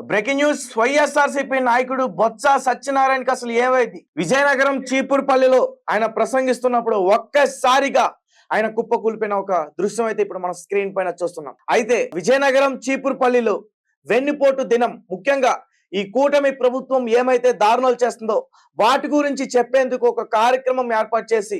Breaking news. YSRCP నాయకుడు బొత్స సత్యనారాయణకి అసలు ఏమైంది? విజయనగరం చీపురుపల్లిలో ఆయన ప్రసంగిస్తున్నప్పుడు ఒక్కసారిగా ఆయన కుప్పకూలిపోయిన ఒక దృశ్యం అయితే ఇప్పుడు మనం స్క్రీన్ పైన చూస్తున్నాం. అయితే విజయనగరం చీపురుపల్లిలో వెన్నుపోటు దినం, ముఖ్యంగా ఈ కూటమి ప్రభుత్వం ఏమైతే దారుణాలు చేస్తుందో వాటి గురించి చెప్పేందుకు ఒక కార్యక్రమం ఏర్పాటు చేసి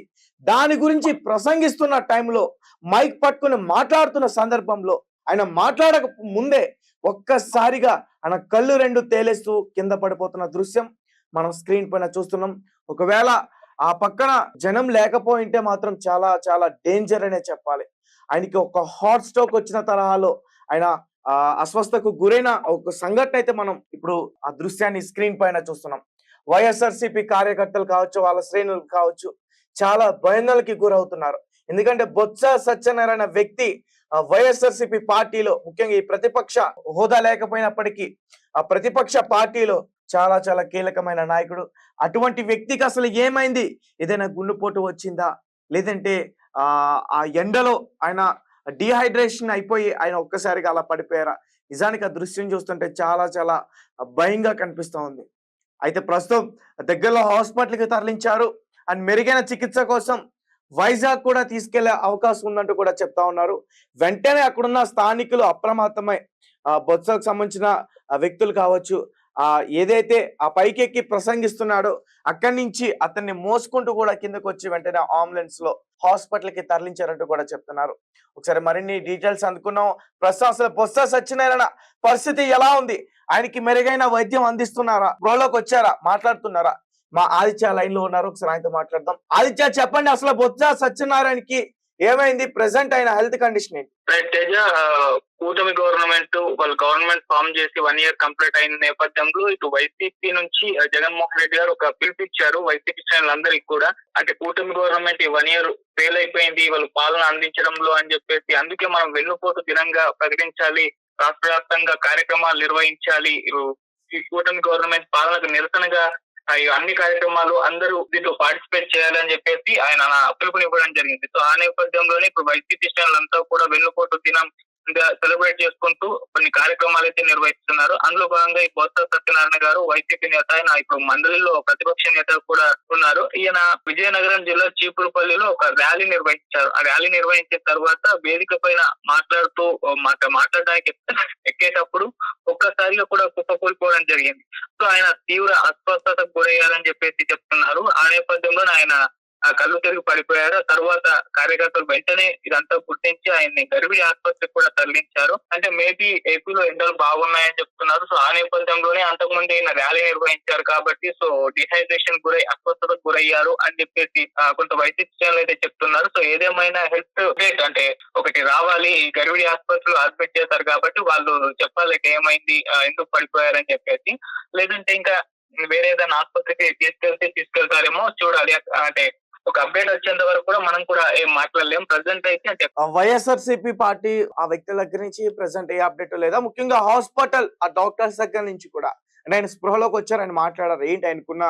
దాని గురించి ప్రసంగిస్తున్న టైంలో మైక్ పట్టుకుని మాట్లాడుతున్న సందర్భంలో ఆయన మాట్లాడక ముందే ఒక్కసారిగా ఆయన కళ్ళు రెండు తేలేస్తూ కింద పడిపోతున్న దృశ్యం మనం స్క్రీన్ పైన చూస్తున్నాం. ఒకవేళ ఆ పక్కన జనం లేకపోయింటే మాత్రం చాలా చాలా డేంజర్ అనే చెప్పాలి. ఆయనకి ఒక హార్ట్ స్ట్రోక్ వచ్చిన తరహాలో ఆయన అస్వస్థకు గురైన ఒక సంఘటన అయితే మనం ఇప్పుడు ఆ దృశ్యాన్ని స్క్రీన్ పైన చూస్తున్నాం. వైఎస్ఆర్సీపీ కార్యకర్తలు కావచ్చు, వాళ్ళ శ్రేణులు కావచ్చు, చాలా భయాందోళనకి గురవుతున్నారు. ఎందుకంటే బొత్స సత్యనారాయణ వ్యక్తి వైఎస్ఆర్సీపీ పార్టీలో, ముఖ్యంగా ఈ ప్రతిపక్ష హోదా లేకపోయినప్పటికీ ఆ ప్రతిపక్ష పార్టీలో చాలా చాలా కీలకమైన నాయకుడు. అటువంటి వ్యక్తికి అసలు ఏమైంది? ఏదైనా గుండెపోటు వచ్చిందా, లేదంటే ఆ ఎండలో ఆయన డిహైడ్రేషన్ అయిపోయి ఆయన ఒక్కసారిగా అలా పడిపోయారా? నిజానికి ఆ దృశ్యం చూస్తుంటే చాలా చాలా భయంగా కనిపిస్తూ ఉంది. అయితే ప్రస్తుతం దగ్గరలో హాస్పిటల్కి తరలించారు అండ్ మెరుగైన చికిత్స కోసం వైజాగ్ కూడా తీసుకెళ్లే అవకాశం ఉందంటూ కూడా చెప్తా ఉన్నారు. వెంటనే అక్కడున్న స్థానికులు అప్రమత్తమై బొత్సకు సంబంధించిన వ్యక్తులు కావచ్చు, ఏదైతే ఆ పైకెక్కి ప్రసంగిస్తున్నాడో అక్కడి నుంచి అతన్ని మోసుకుంటూ కూడా కిందకు వచ్చి వెంటనే అంబులెన్స్ లో హాస్పిటల్ కి తరలించారంటూ కూడా చెప్తున్నారు. ఒకసారి మరిన్ని డీటెయిల్స్ అందుకున్నాం. ప్రస్తుతం అసలు బొత్స సత్యనారాయణ పరిస్థితి ఎలా ఉంది? ఆయనకి మెరుగైన వైద్యం అందిస్తున్నారా? బ్రోలోకి వచ్చారా? మాట్లాడుతున్నారా? మా ఆదిత్య లైన్ లో ఉన్నారు, ఒకసారి ఆయనతో మాట్లాడదాం. ఆదిత్య, చెప్పండి, అసలు బొత్స సత్యనారాయణకి ఏమైంది? ప్రెసెంట్ అయిన హెల్త్ కండిషన్ ఏంటి? తేజ, కూటమి గవర్నమెంట్ వాళ్ళ గవర్నమెంట్ ఫామ్ చేసి 1 year కంప్లీట్ అయిన నేపథ్యంలో ఇటు వైసీపీ నుంచి జగన్మోహన్ రెడ్డి గారు ఒక పిలుపిచ్చారు వైసీపీ శ్రేణులందరికీ కూడా. అంటే కూటమి గవర్నమెంట్ ఈ 1 year ఫెయిల్ అయిపోయింది వాళ్ళు పాలన అందించడంలో అని చెప్పేసి, అందుకే మనం వెన్నుపోటు దినంగా ప్రకటించాలి, రాష్ట్ర వ్యాప్తంగా కార్యక్రమాలు నిర్వహించాలి, ఈ కూటమి గవర్నమెంట్ పాలనకు నిరసనగా అన్ని కార్యక్రమాలు అందరూ దీంట్లో పార్టిసిపేట్ చేయాలని చెప్పేసి ఆయన పిలుపునివ్వడం జరిగింది. సో ఆ నేపథ్యంలోనే ఇప్పుడు వైసీపీ శ్రేణులంతా కూడా వెన్నుపోటు దినం సెలబ్రేట్ చేసుకుంటూ కొన్ని కార్యక్రమాలు అయితే నిర్వహిస్తున్నారు. అందులో భాగంగా ఈ బొత్స సత్యనారాయణ గారు వైసీపీ నేత, ఆయన ఇప్పుడు మండలిలో ప్రతిపక్ష నేత కూడా ఉన్నారు. ఈయన విజయనగరం జిల్లా చీపురుపల్లిలో ఒక ర్యాలీ నిర్వహించారు. ఆ ర్యాలీ నిర్వహించిన తర్వాత వేదిక పైన మాట్లాడుతూ మాట్లాడడానికి ఎక్కేటప్పుడు ఒక్కసారిగా కూడా కుప్పకూలిపోవడం జరిగింది. సో ఆయన తీవ్ర అస్వస్థతకు గురయ్యారని చెప్పేసి చెప్తున్నారు. ఆ నేపథ్యంలో ఆయన కళ్ళు తిరిగి పడిపోయారు. తర్వాత కార్యకర్తలు వెంటనే ఇదంతా గుర్తించి ఆయన్ని గర్భిణి ఆసుపత్రికి కూడా తరలించారు. అంటే మేబీ ఏపీలో ఎండలు బాగున్నాయని చెప్తున్నారు. సో ఆ నేపథ్యంలోనే అంతకుముందు ఈయన ర్యాలీ నిర్వహించారు కాబట్టి సో డిహైడ్రేషన్ గురై అస్వస్థతకు గురయ్యారు అని చెప్పేసి కొంత వైద్య అయితే చెప్తున్నారు. సో ఏదేమైనా హెల్త్ అప్డేట్ అంటే ఒకటి రావాలి, గర్భిణి ఆసుపత్రిలో అడ్మిట్ చేశారు కాబట్టి వాళ్ళు చెప్పాలి ఏమైంది, ఎందుకు పడిపోయారని చెప్పేసి. లేదంటే ఇంకా వేరే ఏదైనా ఆసుపత్రికి తీసుకెళ్తారేమో చూడాలి. అంటే ఒక అప్డేట్ వచ్చేంత వరకు కూడా మనం కూడా ఏం మాట్లాడలేం. ప్రెసెంట్ అయితే అంటే వైఎస్ఆర్సీపీ పార్టీ ఆ వ్యక్తుల దగ్గర నుంచి ప్రెసెంట్ ఏ అప్డేట్ లేదా, ముఖ్యంగా హాస్పిటల్ ఆ డాక్టర్స్ దగ్గర నుంచి కూడా అంటే ఆయన స్పృహలోకి వచ్చారు, ఆయన మాట్లాడారు. ఏంటి ఆయనకున్న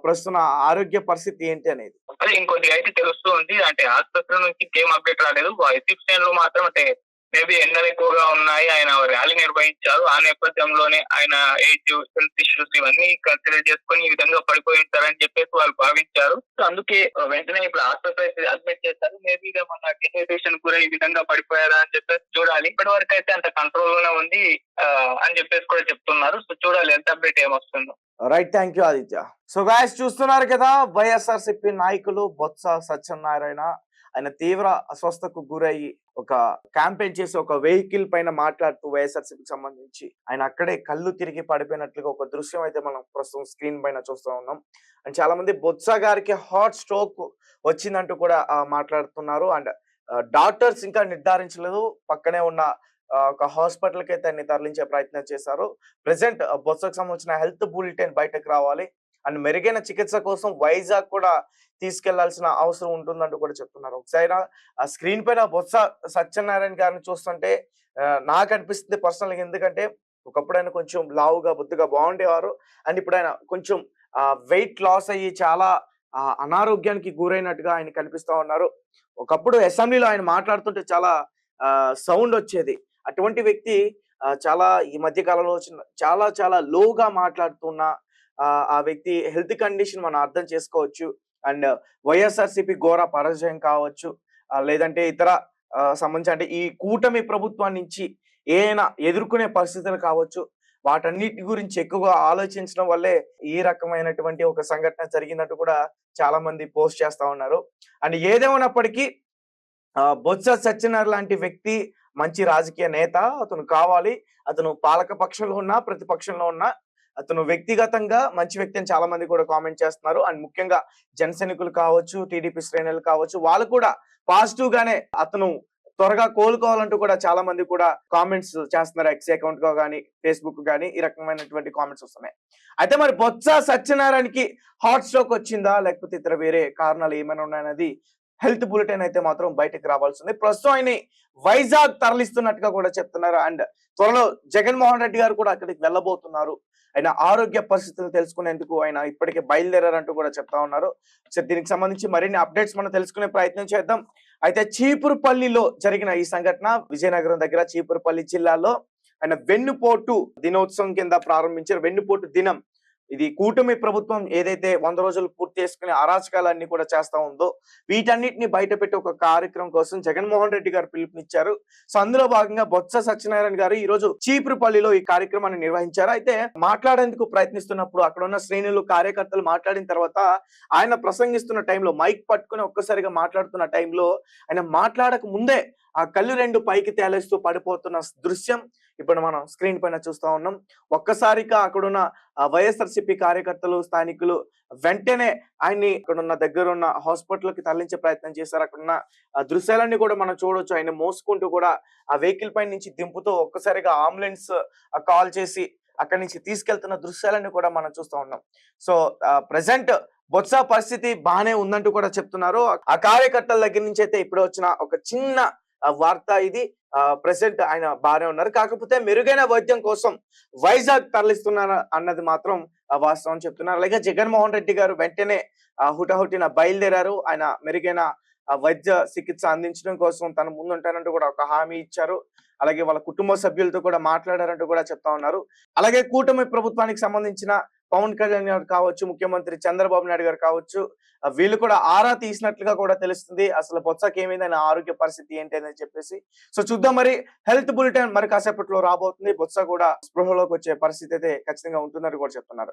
ప్రస్తుత ఆరోగ్య పరిస్థితి ఏంటి అనేది? అదే ఇంకొద్దిగా అయితే తెలుస్తూ ఉంది. అంటే ఆసుపత్రి నుంచి ఇంకేం అప్డేట్ రాలేదు. వైసీపీ లో మాత్రం అంటే మేబీ ఎండలు ఎక్కువగా ఉన్నాయి, ఆయన ర్యాలీ నిర్వహించారు. ఆ నేపథ్యంలోనే ఆయన ఏజ్, హెల్త్ ఇష్యూస్ ఇవన్నీ కన్సిడర్ చేసుకుని ఈ విధంగా పడిపోయి ఉంటారని చెప్పేసి వాళ్ళు భావించారు. సో అందుకే వెంటనే ఇప్పుడు ఆసుపత్రి అడ్మిట్ చేశారు. మేబీ మన డిహైడ్రేషన్ కూడా ఈ విధంగా పడిపోయారా అని చెప్పేసి చూడాలి. ఇప్పటి వరకు అయితే అంత కంట్రోల్ లోనే ఉంది అని చెప్పేసి కూడా చెప్తున్నారు. సో చూడాలి ఎంత అప్డేట్ ఏమొస్తుందో. Right, thank you Aditya. So guys, చూస్తున్నారు కదా, వైఎస్ఆర్సీపీ నాయకులు బొత్స సత్యనారాయణ ఆయన తీవ్ర అస్వస్థకు గురయ్యి ఒక క్యాంపెయిన్ చేసి ఒక వెహికల్ పైన మాట్లాడుతూ వైఎస్ఆర్సీపీకి సంబంధించి ఆయన అక్కడే కళ్ళు తిరిగి పడిపోయినట్లుగా ఒక దృశ్యం అయితే మనం ప్రస్తుతం స్క్రీన్ పైన చూస్తూ ఉన్నాం. అండ్ చాలా మంది బొత్స గారికి హార్ట్ స్ట్రోక్ వచ్చిందంటూ కూడా మాట్లాడుతున్నారు. అండ్ డాక్టర్స్ ఇంకా నిర్ధారించలేదు. పక్కనే ఉన్న ఒక హాస్పిటల్ కి అయితే అన్ని తరలించే ప్రయత్నం చేశారు. ప్రెసెంట్ బొత్సకు సంబంధించిన హెల్త్ బులెటిన్ బయటకు రావాలి అండ్ మెరుగైన చికిత్స కోసం వైజాగ్ కూడా తీసుకెళ్లాల్సిన అవసరం ఉంటుందంటూ కూడా చెప్తున్నారు. ఒకసారి ఆ స్క్రీన్ పైన బొత్స సత్యనారాయణ గారిని చూస్తుంటే నాకు అనిపిస్తుంది పర్సనల్ గా, ఎందుకంటే ఒకప్పుడు ఆయన కొంచెం లావుగా బొద్దుగా బాగుండేవారు అండ్ ఇప్పుడు ఆయన కొంచెం వెయిట్ లాస్ అయ్యి చాలా అనారోగ్యానికి గురైనట్టుగా ఆయన కనిపిస్తా ఉన్నారు. ఒకప్పుడు అసెంబ్లీలో ఆయన మాట్లాడుతుంటే చాలా సౌండ్ వచ్చేది. అటువంటి వ్యక్తి చాలా ఈ మధ్య కాలంలో చాలా చాలా లోగా మాట్లాడుతున్న ఆ వ్యక్తి హెల్త్ కండిషన్ మనం అర్థం చేసుకోవచ్చు. అండ్ వైఎస్ఆర్‌సీపీ ఘోర పరాజయం కావచ్చు. లేదంటే ఇతర సంబంధించి అంటే ఈ కూటమి ప్రభుత్వం నుంచి ఏమైనా ఎదుర్కొనే పరిస్థితులు కావచ్చు. వాటన్నిటి గురించి ఎక్కువగా ఆలోచించడం వల్లే ఈ రకమైనటువంటి ఒక సంఘటన జరిగిందంటూ కూడా చాలా మంది పోస్ట్ చేస్తా ఉన్నారు. అండ్ ఏదేమైనప్పటికీ బొత్స సత్యనారాయణ లాంటి వ్యక్తి మంచి రాజకీయ నేత. అతను కావాలి. అతను పాలక పక్షంలో ఉన్నా, ప్రతిపక్షంలో ఉన్నా అతను వ్యక్తిగతంగా మంచి వ్యక్తి అని చాలా మంది కూడా కామెంట్ చేస్తున్నారు. అండ్ ముఖ్యంగా జన సైనికులు కావచ్చు, టీడీపీ శ్రేణులు కావచ్చు, వాళ్ళు కూడా పాజిటివ్ గానే అతను త్వరగా కోలుకోవాలంటూ కూడా చాలా మంది కూడా కామెంట్స్ చేస్తున్నారు. ఎక్స్ అకౌంట్ గా గానీ, ఫేస్బుక్ గానీ ఈ రకమైనటువంటి కామెంట్స్ వస్తున్నాయి. అయితే మరి బొత్స సత్యనారాయణకి హార్ట్ స్ట్రోక్ వచ్చిందా? లేకపోతే ఇతర వేరే కారణాలు ఏమైనా ఉన్నాయనేది హెల్త్ బులెటిన్ అయితే మాత్రం బయటకు రావాల్సింది. ప్రస్తుతం ఆయన వైజాగ్ తరలిస్తున్నట్టుగా కూడా చెప్తున్నారు. అండ్ త్వరలో జగన్మోహన్ రెడ్డి గారు కూడా అక్కడికి వెళ్ళబోతున్నారు. ఆయన ఆరోగ్య పరిస్థితులు తెలుసుకునేందుకు ఆయన ఇప్పటికే బయలుదేరారంటూ కూడా చెప్తా ఉన్నారు. సో దీనికి సంబంధించి మరిన్ని అప్డేట్స్ మనం తెలుసుకునే ప్రయత్నం చేద్దాం. అయితే చీపురుపల్లిలో జరిగిన ఈ సంఘటన విజయనగరం దగ్గర చీపురుపల్లి జిల్లాలో ఆయన వెన్నుపోటు దినోత్సవం కింద ప్రారంభించారు. వెన్నుపోటు దినం ఇది కూటమి ప్రభుత్వం ఏదైతే 100 రోజులు పూర్తి చేసుకునే అరాచకాలన్నీ కూడా చేస్తా ఉందో వీటన్నిటిని బయటపెట్టి ఒక కార్యక్రమం కోసం జగన్మోహన్ రెడ్డి గారు పిలుపునిచ్చారు. సో అందులో భాగంగా బొత్స సత్యనారాయణ గారు ఈ రోజు చీపురుపల్లిలో ఈ కార్యక్రమాన్ని నిర్వహించారు. అయితే మాట్లాడేందుకు ప్రయత్నిస్తున్నప్పుడు అక్కడ ఉన్న శ్రేణులు కార్యకర్తలు మాట్లాడిన తర్వాత ఆయన ప్రసంగిస్తున్న టైంలో మైక్ పట్టుకుని ఒక్కసారిగా మాట్లాడుతున్న టైంలో ఆయన మాట్లాడక ముందే ఆ కళ్ళు 2 పైకి తేలేస్తూ పడిపోతున్న దృశ్యం ఇప్పుడు మనం స్క్రీన్ పైన చూస్తా ఉన్నాం. ఒక్కసారిగా అక్కడున్న వైఎస్ఆర్‌సీపీ కార్యకర్తలు, స్థానికులు వెంటనే ఆయన్ని అక్కడున్న దగ్గరున్న హాస్పిటల్ కి తరలించే ప్రయత్నం చేశారు. అక్కడున్న దృశ్యాలన్నీ కూడా మనం చూడొచ్చు. ఆయన మోసుకుంటూ కూడా ఆ వెహికల్ పై నుంచి దింపుతూ ఒక్కసారిగా అంబులెన్స్ కాల్ చేసి అక్కడి నుంచి తీసుకెళ్తున్న దృశ్యాలన్నీ కూడా మనం చూస్తా ఉన్నాం. సో ప్రెసెంట్ బొత్స పరిస్థితి బానే ఉందంటూ కూడా చెప్తున్నారు. ఆ కార్యకర్తల దగ్గర నుంచి అయితే ఇప్పుడు వచ్చిన ఒక చిన్న వార్త ఇది. ప్రెసెంట్ ఆయన బాగానే ఉన్నారు. కాకపోతే మెరుగైన వైద్యం కోసం వైజాగ్ తరలిస్తున్నారు అన్నది మాత్రం వాస్తవం చెప్తున్నారు. అలాగే జగన్మోహన్ రెడ్డి గారు వెంటనే హుటాహుటిన బయలుదేరారు. ఆయన మెరుగైన వైద్య చికిత్స అందించడం కోసం తన ముందుంటానంటూ కూడా ఒక హామీ ఇచ్చారు. అలాగే వాళ్ళ కుటుంబ సభ్యులతో కూడా మాట్లాడారంటూ కూడా చెప్తా ఉన్నారు. అలాగే కూటమి ప్రభుత్వానికి సంబంధించిన పవన్ కళ్యాణ్ గారు కావచ్చు, ముఖ్యమంత్రి చంద్రబాబు నాయుడు గారు కావచ్చు, వీళ్ళు కూడా ఆరా తీసినట్లుగా కూడా తెలుస్తుంది. అసలు బొత్సకి ఏమైంది, ఆయన ఆరోగ్య పరిస్థితి ఏంటి అని చెప్పేసి. సో చూద్దాం, మరి హెల్త్ బులెటిన్ మరి కాసేపట్లో రాబోతుంది. బొత్స కూడా స్పృహలోకి వచ్చే పరిస్థితి అయితే ఖచ్చితంగా ఉంటుందని కూడా చెప్తున్నారు.